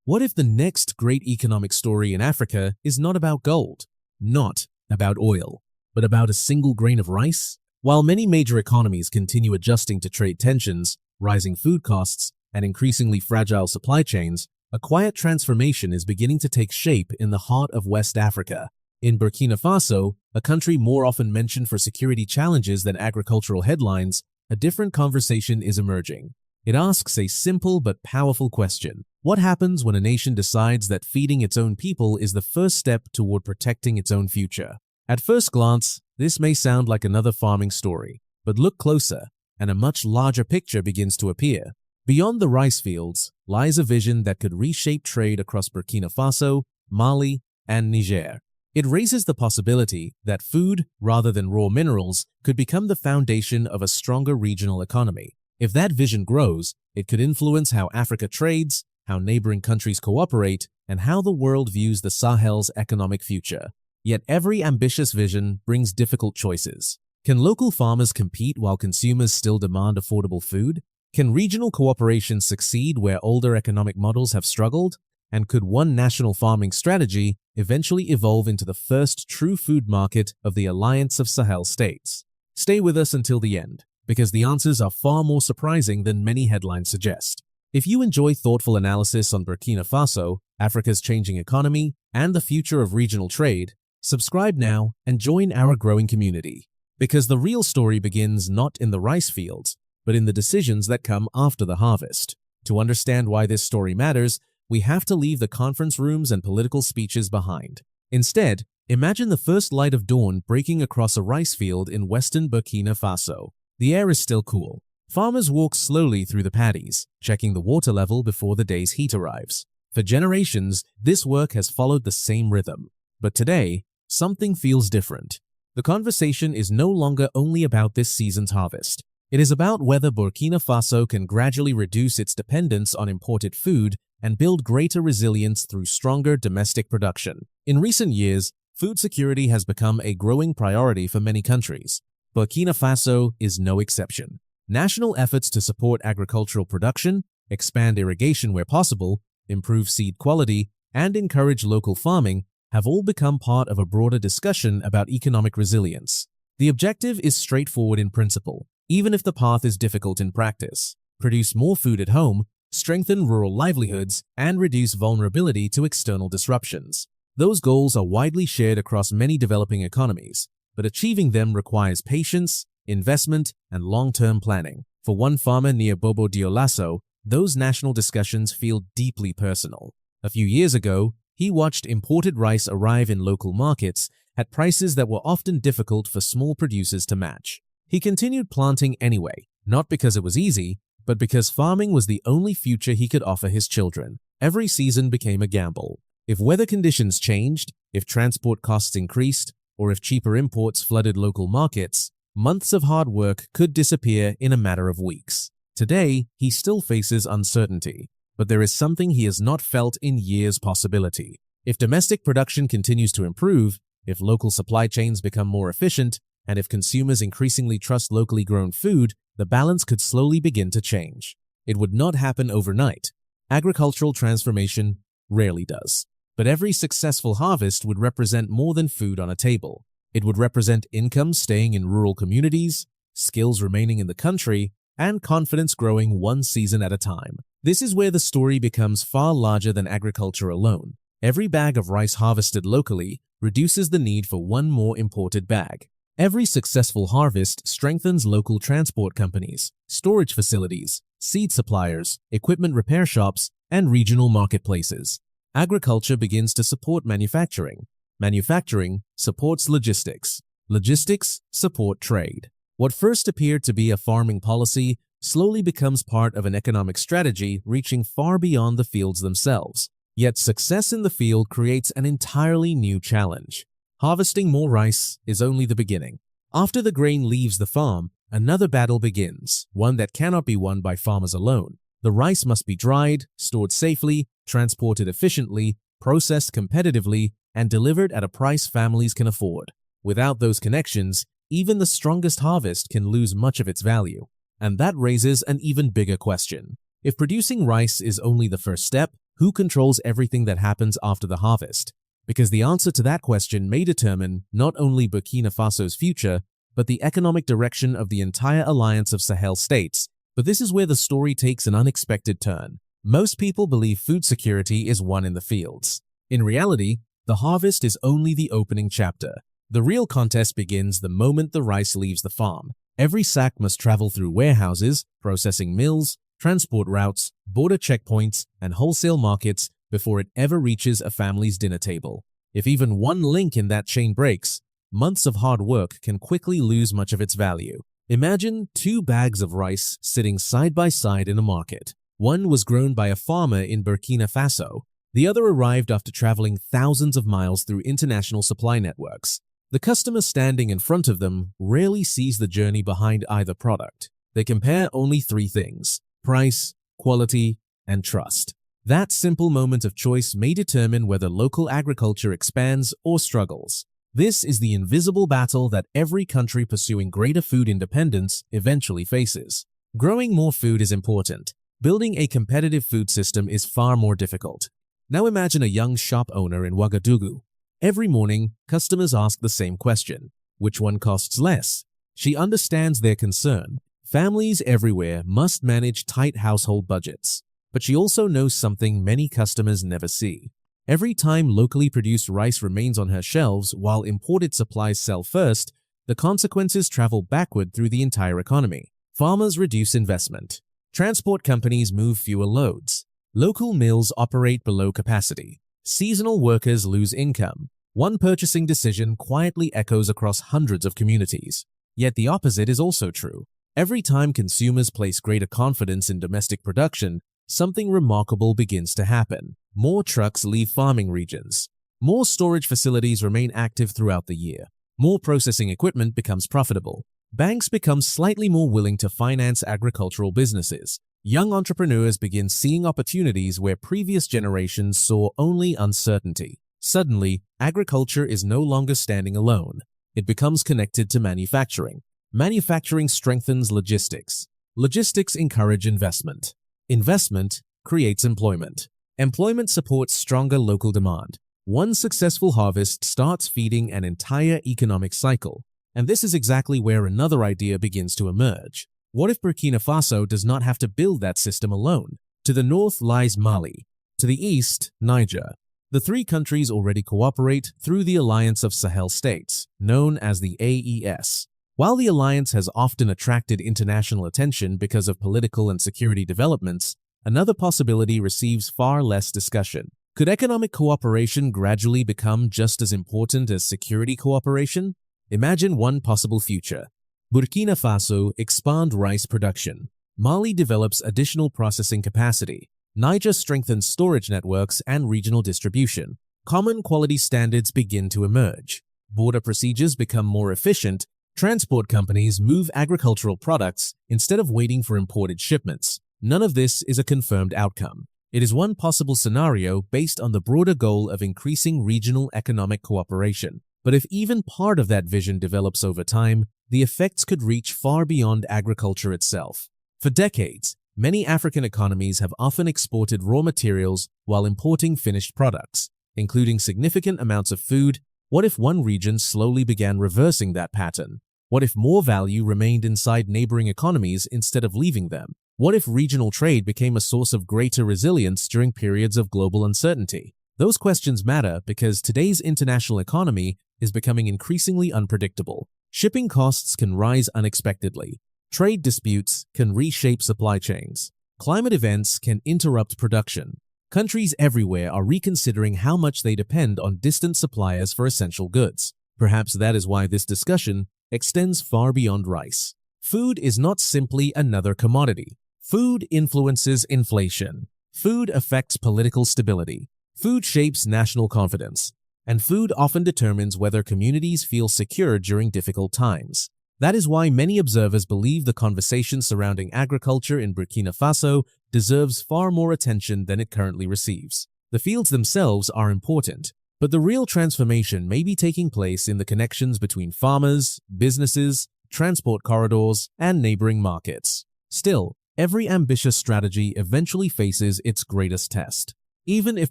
What if the next great economic story in Africa is not about gold, not about oil, but about a single grain of rice? While many major economies continue adjusting to trade tensions, rising food costs, and increasingly fragile supply chains, a quiet transformation is beginning to take shape in the heart of West Africa. In Burkina Faso, a country more often mentioned for security challenges than agricultural headlines, a different conversation is emerging. It asks a simple but powerful question. What happens when a nation decides that feeding its own people is the first step toward protecting its own future? At first glance, this may sound like another farming story, but look closer, and a much larger picture begins to appear. Beyond the rice fields lies a vision that could reshape trade across Burkina Faso, Mali, and Niger. It raises the possibility that food, rather than raw minerals, could become the foundation of a stronger regional economy. If that vision grows, it could influence how Africa trades, how neighboring countries cooperate, and how the world views the Sahel's economic future. Yet every ambitious vision brings difficult choices. Can local farmers compete while consumers still demand affordable food? Can regional cooperation succeed where older economic models have struggled? And could one national farming strategy eventually evolve into the first true food market of the Alliance of Sahel States? Stay with us until the end, because the answers are far more surprising than many headlines suggest. If you enjoy thoughtful analysis on Burkina Faso, Africa's changing economy, and the future of regional trade, subscribe now and join our growing community. Because the real story begins not in the rice fields, but in the decisions that come after the harvest. To understand why this story matters, we have to leave the conference rooms and political speeches behind. Instead, imagine the first light of dawn breaking across a rice field in western Burkina Faso. The air is still cool. Farmers walk slowly through the paddies, checking the water level before the day's heat arrives. For generations, this work has followed the same rhythm. But today, something feels different. The conversation is no longer only about this season's harvest. It is about whether Burkina Faso can gradually reduce its dependence on imported food and build greater resilience through stronger domestic production. In recent years, food security has become a growing priority for many countries. Burkina Faso is no exception. National efforts to support agricultural production, expand irrigation where possible, improve seed quality, and encourage local farming have all become part of a broader discussion about economic resilience. The objective is straightforward in principle, even if the path is difficult in practice. Produce more food at home, strengthen rural livelihoods, and reduce vulnerability to external disruptions. Those goals are widely shared across many developing economies, but achieving them requires patience, investment, and long-term planning. For one farmer near Bobo Dioulasso, those national discussions feel deeply personal. A few years ago, he watched imported rice arrive in local markets at prices that were often difficult for small producers to match. He continued planting anyway, not because it was easy, but because farming was the only future he could offer his children. Every season became a gamble. If weather conditions changed, if transport costs increased, or if cheaper imports flooded local markets, months of hard work could disappear in a matter of weeks. Today, he still faces uncertainty, but there is something he has not felt in years: possibility. If domestic production continues to improve, if local supply chains become more efficient, and if consumers increasingly trust locally grown food, the balance could slowly begin to change. It would not happen overnight. Agricultural transformation rarely does. But every successful harvest would represent more than food on a table. It would represent income staying in rural communities, skills remaining in the country, and confidence growing one season at a time. This is where the story becomes far larger than agriculture alone. Every bag of rice harvested locally reduces the need for one more imported bag. Every successful harvest strengthens local transport companies, storage facilities, seed suppliers, equipment repair shops, and regional marketplaces. Agriculture begins to support manufacturing. Manufacturing supports logistics. Logistics support trade. What first appeared to be a farming policy slowly becomes part of an economic strategy reaching far beyond the fields themselves. Yet success in the field creates an entirely new challenge. Harvesting more rice is only the beginning. After the grain leaves the farm, another battle begins, one that cannot be won by farmers alone. The rice must be dried, stored safely, transported efficiently, processed competitively, and delivered at a price families can afford. Without those connections, even the strongest harvest can lose much of its value. And that raises an even bigger question. If producing rice is only the first step, Who controls everything that happens after the harvest? Because the answer to that question may determine not only Burkina Faso's future, but the economic direction of the entire Alliance of Sahel States. But this is where the story takes an unexpected turn. Most people believe food security is won in the fields. In reality, the harvest is only the opening chapter. The real contest begins the moment the rice leaves the farm. Every sack must travel through warehouses, processing mills, transport routes, border checkpoints, and wholesale markets before it ever reaches a family's dinner table. If even one link in that chain breaks, months of hard work can quickly lose much of its value. Imagine 2 bags of rice sitting side by side in a market. One was grown by a farmer in Burkina Faso. The other arrived after traveling thousands of miles through international supply networks. The customer standing in front of them rarely sees the journey behind either product. They compare only 3 things: price, quality, and trust. That simple moment of choice may determine whether local agriculture expands or struggles. This is the invisible battle that every country pursuing greater food independence eventually faces. Growing more food is important. Building a competitive food system is far more difficult. Now imagine a young shop owner in Ouagadougou. Every morning, customers ask the same question: which one costs less? She understands their concern. Families everywhere must manage tight household budgets. But she also knows something many customers never see. Every time locally produced rice remains on her shelves while imported supplies sell first, the consequences travel backward through the entire economy. Farmers reduce investment. Transport companies move fewer loads. Local mills operate below capacity. Seasonal workers lose income. One purchasing decision quietly echoes across hundreds of communities. Yet the opposite is also true. Every time consumers place greater confidence in domestic production, something remarkable begins to happen. More trucks leave farming regions. More storage facilities remain active throughout the year. More processing equipment becomes profitable. Banks become slightly more willing to finance agricultural businesses. Young entrepreneurs begin seeing opportunities where previous generations saw only uncertainty. Suddenly, agriculture is no longer standing alone. It becomes connected to manufacturing. Manufacturing strengthens logistics. Logistics encourage investment. Investment creates employment. Employment supports stronger local demand. One successful harvest starts feeding an entire economic cycle. And this is exactly where another idea begins to emerge. What if Burkina Faso does not have to build that system alone? To the north lies Mali. To the east, Niger. The 3 countries already cooperate through the Alliance of Sahel States, known as the AES. While the alliance has often attracted international attention because of political and security developments, another possibility receives far less discussion. Could economic cooperation gradually become just as important as security cooperation? Imagine one possible future. Burkina Faso expand rice production. Mali develops additional processing capacity. Niger strengthens storage networks and regional distribution. Common quality standards begin to emerge. Border procedures become more efficient. Transport companies move agricultural products instead of waiting for imported shipments. None of this is a confirmed outcome. It is one possible scenario based on the broader goal of increasing regional economic cooperation. But if even part of that vision develops over time, the effects could reach far beyond agriculture itself. For decades, many African economies have often exported raw materials while importing finished products, including significant amounts of food. What if one region slowly began reversing that pattern? What if more value remained inside neighboring economies instead of leaving them? What if regional trade became a source of greater resilience during periods of global uncertainty? Those questions matter because today's international economy is becoming increasingly unpredictable. Shipping costs can rise unexpectedly. Trade disputes can reshape supply chains. Climate events can interrupt production. Countries everywhere are reconsidering how much they depend on distant suppliers for essential goods. Perhaps that is why this discussion extends far beyond rice. Food is not simply another commodity. Food influences inflation. Food affects political stability. Food shapes national confidence. And food often determines whether communities feel secure during difficult times. That is why many observers believe the conversation surrounding agriculture in Burkina Faso deserves far more attention than it currently receives. The fields themselves are important, but the real transformation may be taking place in the connections between farmers, businesses, transport corridors, and neighboring markets. Still, every ambitious strategy eventually faces its greatest test. Even if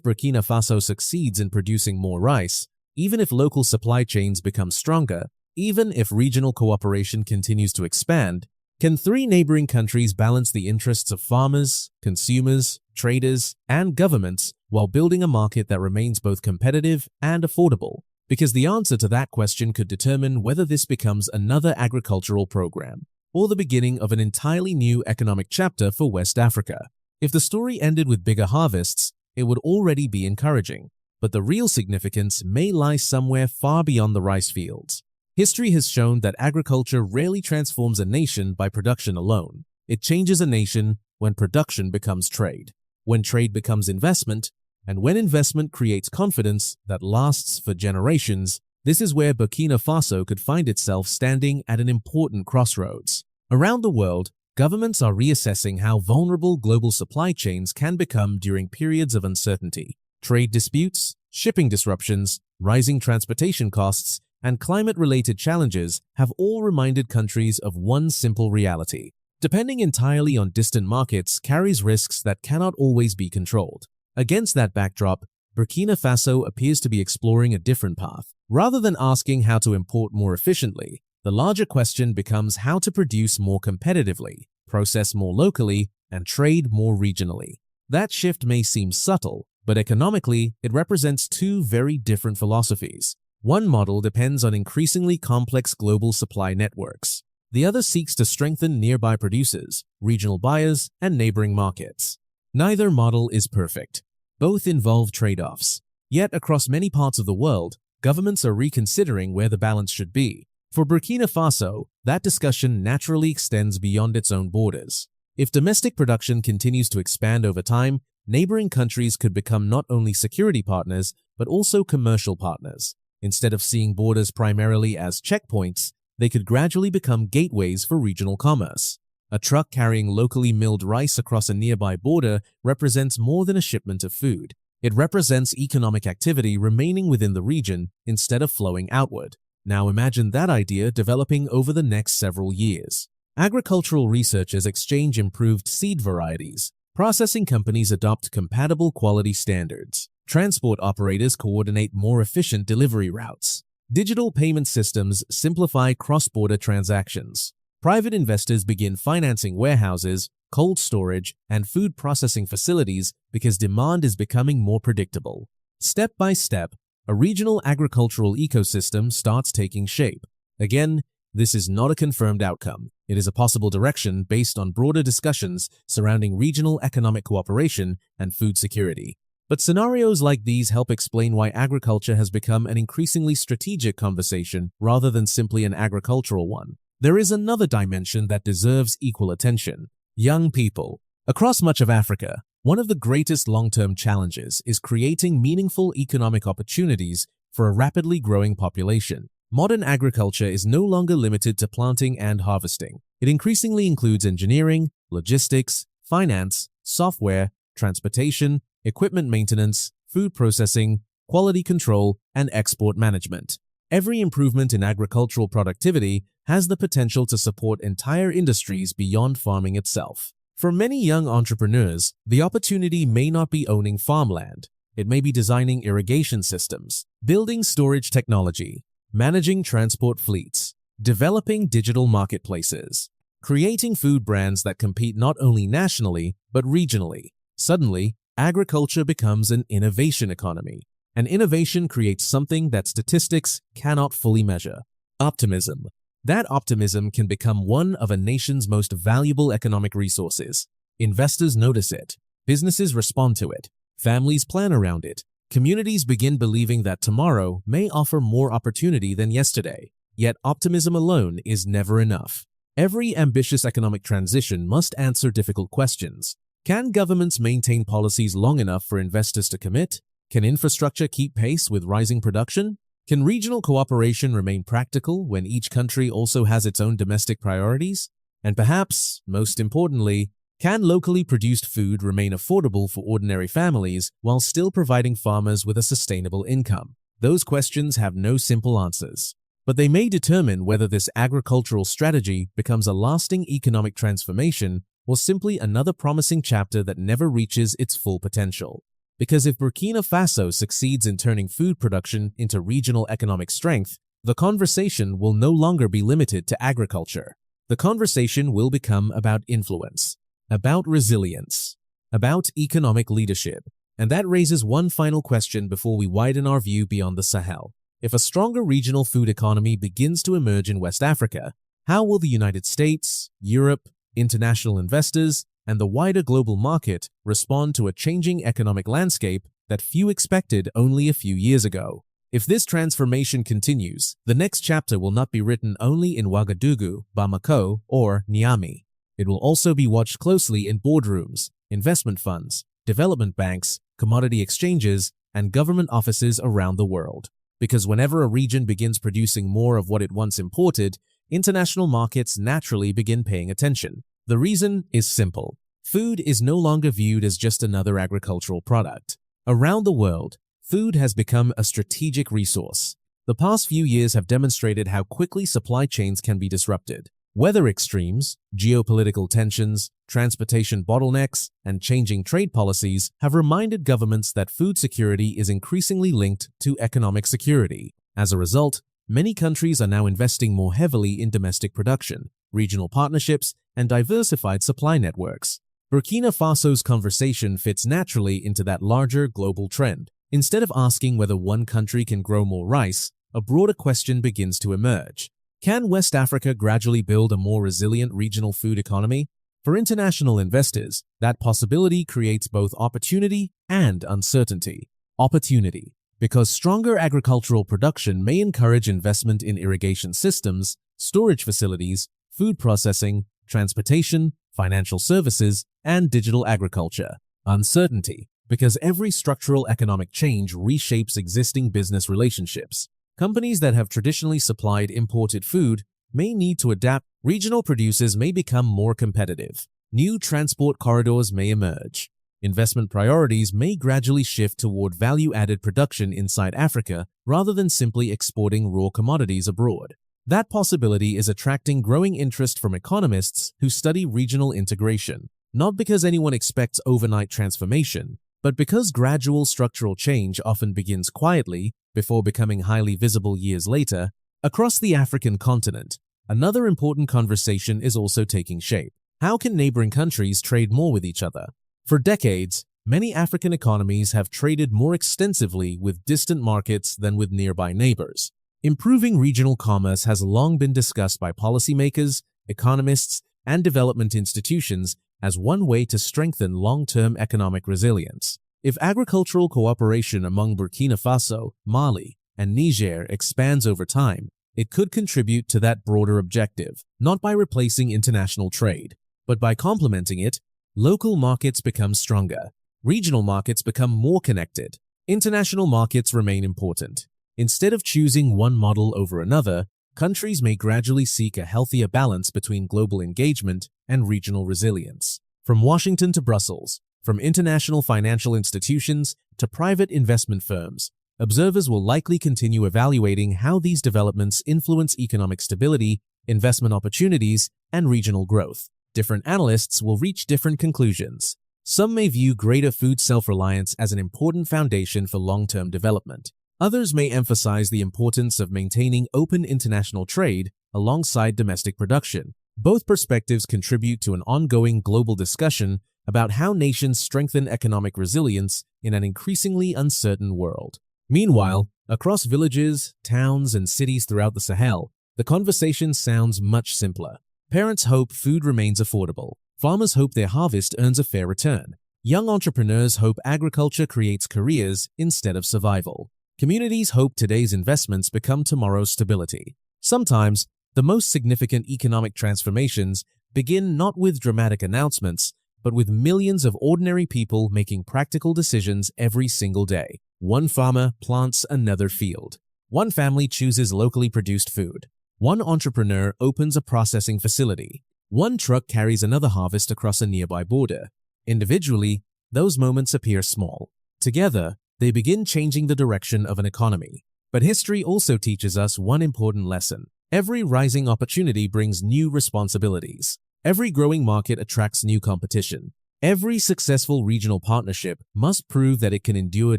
Burkina Faso succeeds in producing more rice, even if local supply chains become stronger, even if regional cooperation continues to expand, can three neighboring countries balance the interests of farmers, consumers, traders, and governments while building a market that remains both competitive and affordable? Because the answer to that question could determine whether this becomes another agricultural program or the beginning of an entirely new economic chapter for West Africa. If the story ended with bigger harvests, it would already be encouraging, but the real significance may lie somewhere far beyond the rice fields. History has shown that agriculture rarely transforms a nation by production alone. It changes a nation when production becomes trade, when trade becomes investment, and when investment creates confidence that lasts for generations. This is where Burkina Faso could find itself standing at an important crossroads. Around the world, governments are reassessing how vulnerable global supply chains can become during periods of uncertainty. Trade disputes, shipping disruptions, rising transportation costs, and climate-related challenges have all reminded countries of one simple reality. Depending entirely on distant markets carries risks that cannot always be controlled. Against that backdrop, Burkina Faso appears to be exploring a different path. Rather than asking how to import more efficiently, the larger question becomes how to produce more competitively, process more locally, and trade more regionally. That shift may seem subtle, but economically, it represents two very different philosophies. One model depends on increasingly complex global supply networks. The other seeks to strengthen nearby producers, regional buyers, and neighboring markets. Neither model is perfect. Both involve trade-offs. Yet across many parts of the world, governments are reconsidering where the balance should be. For Burkina Faso, that discussion naturally extends beyond its own borders. If domestic production continues to expand over time, neighboring countries could become not only security partners, but also commercial partners. Instead of seeing borders primarily as checkpoints, they could gradually become gateways for regional commerce. A truck carrying locally milled rice across a nearby border represents more than a shipment of food. It represents economic activity remaining within the region instead of flowing outward. Now imagine that idea developing over the next several years. Agricultural researchers exchange improved seed varieties. Processing companies adopt compatible quality standards. Transport operators coordinate more efficient delivery routes. Digital payment systems simplify cross-border transactions. Private investors begin financing warehouses, cold storage, and food processing facilities because demand is becoming more predictable. Step by step, a regional agricultural ecosystem starts taking shape. Again, this is not a confirmed outcome. It is a possible direction based on broader discussions surrounding regional economic cooperation and food security. But scenarios like these help explain why agriculture has become an increasingly strategic conversation rather than simply an agricultural one. There is another dimension that deserves equal attention: young people. Across much of Africa, one of the greatest long-term challenges is creating meaningful economic opportunities for a rapidly growing population. Modern agriculture is no longer limited to planting and harvesting. It increasingly includes engineering, logistics, finance, software, transportation, equipment maintenance, food processing, quality control, and export management. Every improvement in agricultural productivity has the potential to support entire industries beyond farming itself. For many young entrepreneurs, the opportunity may not be owning farmland. It may be designing irrigation systems, building storage technology, managing transport fleets, developing digital marketplaces, creating food brands that compete not only nationally but regionally. Suddenly, agriculture becomes an innovation economy, and innovation creates something that statistics cannot fully measure: optimism. That optimism can become one of a nation's most valuable economic resources. Investors notice it, businesses respond to it, families plan around it, communities begin believing that tomorrow may offer more opportunity than yesterday. Yet optimism alone is never enough. Every ambitious economic transition must answer difficult questions. Can governments maintain policies long enough for investors to commit? Can infrastructure keep pace with rising production? Can regional cooperation remain practical when each country also has its own domestic priorities? And perhaps, most importantly, can locally produced food remain affordable for ordinary families while still providing farmers with a sustainable income? Those questions have no simple answers, but they may determine whether this agricultural strategy becomes a lasting economic transformation or simply another promising chapter that never reaches its full potential. Because if Burkina Faso succeeds in turning food production into regional economic strength, the conversation will no longer be limited to agriculture. The conversation will become about influence, about resilience, about economic leadership. And that raises one final question before we widen our view beyond the Sahel. If a stronger regional food economy begins to emerge in West Africa, how will the United States, Europe, international investors, and the wider global market respond to a changing economic landscape that few expected only a few years ago? If this transformation continues, the next chapter will not be written only in Ouagadougou, Bamako, or Niamey. It will also be watched closely in boardrooms, investment funds, development banks, commodity exchanges, and government offices around the world. Because whenever a region begins producing more of what it once imported, international markets naturally begin paying attention. The reason is simple. Food is no longer viewed as just another agricultural product. Around the world, food has become a strategic resource. The past few years have demonstrated how quickly supply chains can be disrupted. Weather extremes, geopolitical tensions, transportation bottlenecks, and changing trade policies have reminded governments that food security is increasingly linked to economic security. As a result, many countries are now investing more heavily in domestic production, regional partnerships, and diversified supply networks. Burkina Faso's conversation fits naturally into that larger global trend. Instead of asking whether one country can grow more rice, a broader question begins to emerge. Can West Africa gradually build a more resilient regional food economy? For international investors, that possibility creates both opportunity and uncertainty. Opportunity, because stronger agricultural production may encourage investment in irrigation systems, storage facilities, food processing, transportation, financial services, and digital agriculture. Uncertainty, because every structural economic change reshapes existing business relationships. Companies that have traditionally supplied imported food may need to adapt. Regional producers may become more competitive. New transport corridors may emerge. Investment priorities may gradually shift toward value-added production inside Africa rather than simply exporting raw commodities abroad. That possibility is attracting growing interest from economists who study regional integration, not because anyone expects overnight transformation, but because gradual structural change often begins quietly before becoming highly visible years later. Across the African continent, another important conversation is also taking shape. How can neighboring countries trade more with each other? For decades, many African economies have traded more extensively with distant markets than with nearby neighbors. Improving regional commerce has long been discussed by policymakers, economists, and development institutions as one way to strengthen long-term economic resilience. If agricultural cooperation among Burkina Faso, Mali, and Niger expands over time, it could contribute to that broader objective, not by replacing international trade, but by complementing it. Local markets become stronger. Regional markets become more connected. International markets remain important. Instead of choosing one model over another, countries may gradually seek a healthier balance between global engagement and regional resilience. From Washington to Brussels, from international financial institutions to private investment firms, observers will likely continue evaluating how these developments influence economic stability, investment opportunities, and regional growth. Different analysts will reach different conclusions. Some may view greater food self-reliance as an important foundation for long-term development. Others may emphasize the importance of maintaining open international trade alongside domestic production. Both perspectives contribute to an ongoing global discussion about how nations strengthen economic resilience in an increasingly uncertain world. Meanwhile, across villages, towns, and cities throughout the Sahel, the conversation sounds much simpler. Parents hope food remains affordable. Farmers hope their harvest earns a fair return. Young entrepreneurs hope agriculture creates careers instead of survival. Communities hope today's investments become tomorrow's stability. Sometimes, the most significant economic transformations begin not with dramatic announcements, but with millions of ordinary people making practical decisions every single day. One farmer plants another field. One family chooses locally produced food. One entrepreneur opens a processing facility. One truck carries another harvest across a nearby border. Individually, those moments appear small. Together, they begin changing the direction of an economy. But history also teaches us one important lesson. Every rising opportunity brings new responsibilities. Every growing market attracts new competition. Every successful regional partnership must prove that it can endure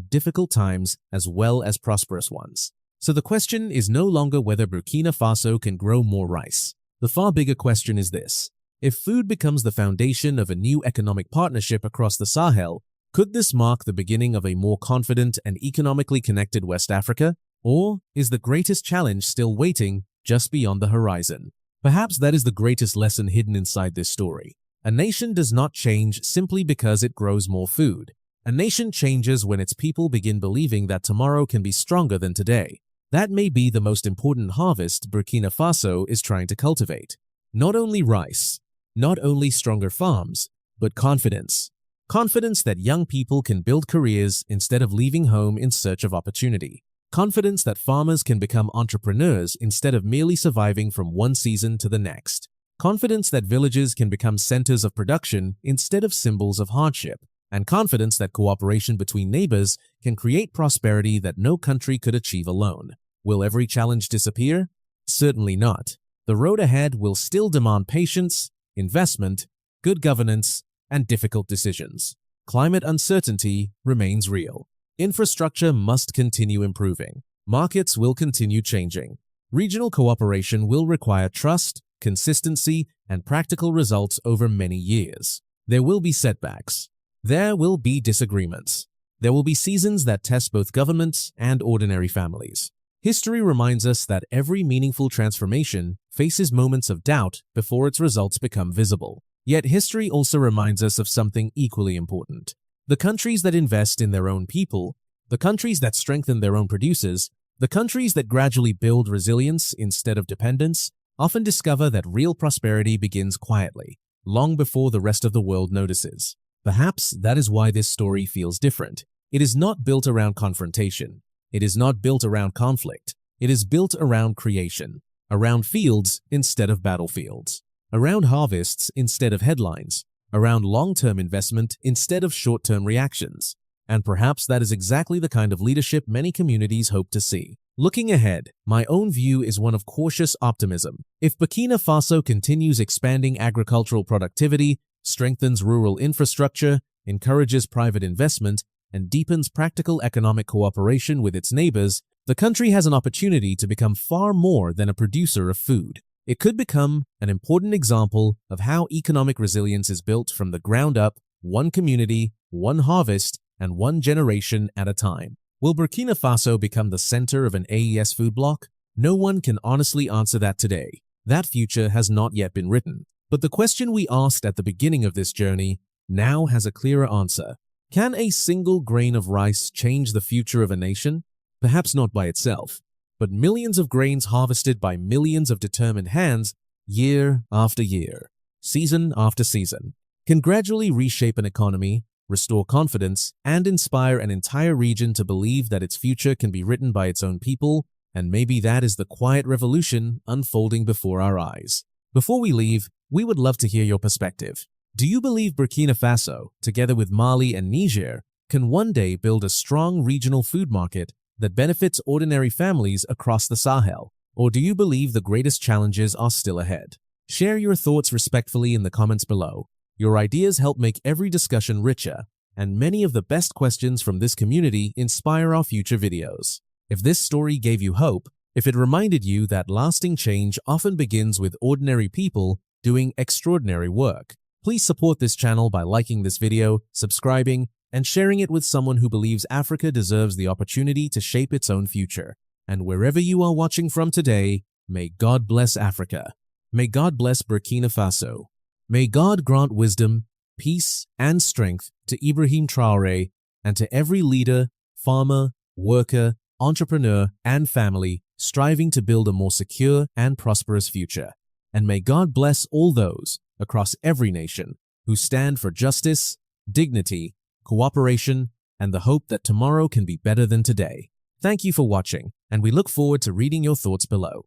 difficult times as well as prosperous ones. So the question is no longer whether Burkina Faso can grow more rice. The far bigger question is this: if food becomes the foundation of a new economic partnership across the Sahel, could this mark the beginning of a more confident and economically connected West Africa? Or is the greatest challenge still waiting just beyond the horizon? Perhaps that is the greatest lesson hidden inside this story. A nation does not change simply because it grows more food. A nation changes when its people begin believing that tomorrow can be stronger than today. That may be the most important harvest Burkina Faso is trying to cultivate. Not only rice, not only stronger farms, but confidence. Confidence that young people can build careers instead of leaving home in search of opportunity. Confidence that farmers can become entrepreneurs instead of merely surviving from one season to the next. Confidence that villages can become centers of production instead of symbols of hardship. And confidence that cooperation between neighbors can create prosperity that no country could achieve alone. Will every challenge disappear? Certainly not. The road ahead will still demand patience, investment, good governance, and difficult decisions. Climate uncertainty remains real. Infrastructure must continue improving. Markets will continue changing. Regional cooperation will require trust, consistency, and practical results over many years. There will be setbacks. There will be disagreements. There will be seasons that test both governments and ordinary families. History reminds us that every meaningful transformation faces moments of doubt before its results become visible. Yet history also reminds us of something equally important. The countries that invest in their own people, the countries that strengthen their own producers, the countries that gradually build resilience instead of dependence, often discover that real prosperity begins quietly, long before the rest of the world notices. Perhaps that is why this story feels different. It is not built around confrontation. It is not built around conflict. It is built around creation, around fields instead of battlefields, around harvests instead of headlines, around long-term investment instead of short-term reactions. And perhaps that is exactly the kind of leadership many communities hope to see. Looking ahead, my own view is one of cautious optimism. If Burkina Faso continues expanding agricultural productivity, strengthens rural infrastructure, encourages private investment, and deepens practical economic cooperation with its neighbors, the country has an opportunity to become far more than a producer of food. It could become an important example of how economic resilience is built from the ground up, one community, one harvest, and one generation at a time. Will Burkina Faso become the center of an AES food bloc? No one can honestly answer that today. That future has not yet been written. But the question we asked at the beginning of this journey now has a clearer answer. Can a single grain of rice change the future of a nation? Perhaps not by itself, but millions of grains harvested by millions of determined hands year after year, season after season, can gradually reshape an economy, restore confidence, and inspire an entire region to believe that its future can be written by its own people, and maybe that is the quiet revolution unfolding before our eyes. Before we leave, we would love to hear your perspective. Do you believe Burkina Faso, together with Mali and Niger, can one day build a strong regional food market that benefits ordinary families across the Sahel? Or do you believe the greatest challenges are still ahead? Share your thoughts respectfully in the comments below. Your ideas help make every discussion richer, and many of the best questions from this community inspire our future videos. If this story gave you hope, if it reminded you that lasting change often begins with ordinary people doing extraordinary work, please support this channel by liking this video, subscribing, and sharing it with someone who believes Africa deserves the opportunity to shape its own future. And wherever you are watching from today, may God bless Africa. May God bless Burkina Faso. May God grant wisdom, peace, and strength to Ibrahim Traore and to every leader, farmer, worker, entrepreneur, and family striving to build a more secure and prosperous future. And may God bless all those across every nation who stand for justice, dignity, cooperation, and the hope that tomorrow can be better than today. Thank you for watching, and we look forward to reading your thoughts below.